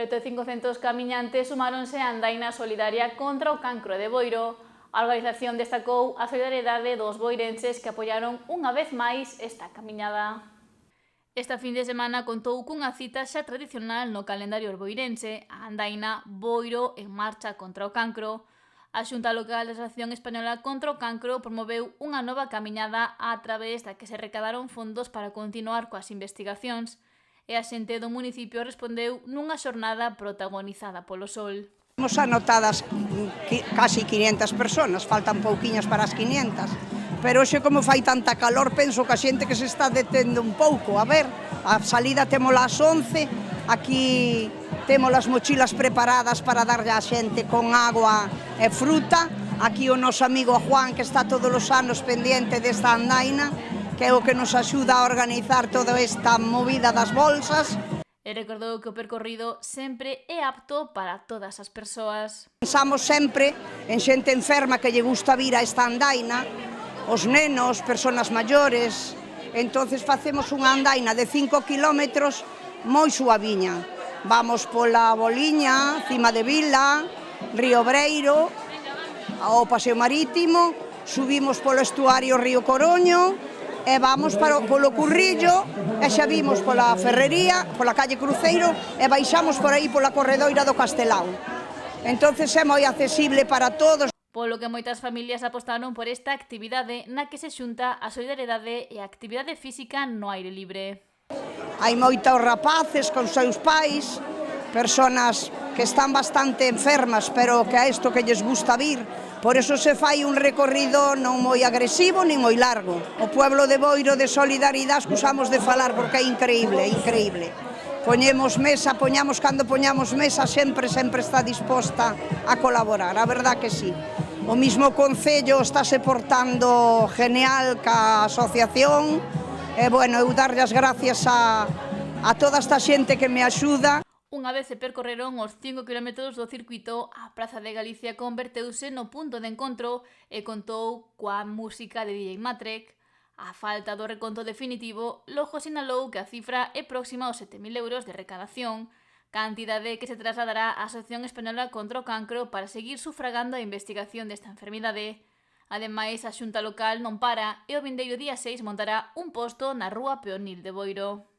Preto de 500 camiñantes sumáronse á andaina solidaria contra o cancro de Boiro. A organización destacou a solidariedade dos boirenses que apoiaron unha vez máis esta camiñada. Esta fin de semana contou cunha cita xa tradicional no calendario boirense, a andaina Boiro en marcha contra o cancro. A Xunta Local de Asociación Española contra o Cancro promoveu unha nova camiñada a través da que se recadaron fondos para continuar coas investigacións, e a xente do municipio respondeu nunha xornada protagonizada polo sol. Temos anotadas casi 500 personas, faltan pouquiñas para as 500, pero hoxe como fai tanta calor penso que a xente que se está detendo un pouco. A ver, a salida témola ás 11, aquí temos as mochilas preparadas para darlle á xente con agua e fruta. Aquí o noso amigo Juan, que está todos os anos pendiente desta andaina, que é o que nos axuda a organizar toda esta movida das bolsas. E recordou que o percorrido sempre é apto para todas as persoas. Pensamos sempre en xente enferma que lle gusta vir a esta andaina, os nenos, persoas maiores. Entonces facemos unha andaina de 5 kilómetros moi suaviña. Vamos pola Boliña, Cima de Vila, Río Breiro, ao Paseo Marítimo, subimos polo estuario Río Coroño, e vamos polo Currillo, e xa vimos pola Ferrería, pola calle Cruceiro, e baixamos por aí pola corredoira do Castelao. Entonces é moi accesible para todos. Polo que moitas familias apostaron por esta actividade na que se xunta a solidariedade e a actividade física no aire libre. Hai moitos rapaces con seus pais, personas que están bastante enfermas, pero que a isto que lles gusta vir. Por eso se fai un recorrido non moi agresivo ni moi largo. O pueblo de Boiro de solidaridade escusamos de falar porque é increíble, é increíble. Poñemos mesa, cando poñamos mesa, sempre está disposta a colaborar, a verdad que sí. O mismo Concello estáse portando genial ca asociación, e, bueno, eu darlle as gracias a toda esta xente que me axuda. Unha vez se percorreron os 5 km do circuito, a Praza de Galicia converteuse no punto de encontro e contou coa música de DJ Matrek. A falta do reconto definitivo, logo sinalou que a cifra é próxima aos 7.000 euros de recadación, cantidade que se trasladará á Asociación Española contra o Cancro para seguir sufragando a investigación desta enfermidade. Ademais, a Xunta Local non para e o vindeiro día 6 montará un posto na Rúa Peonil de Boiro.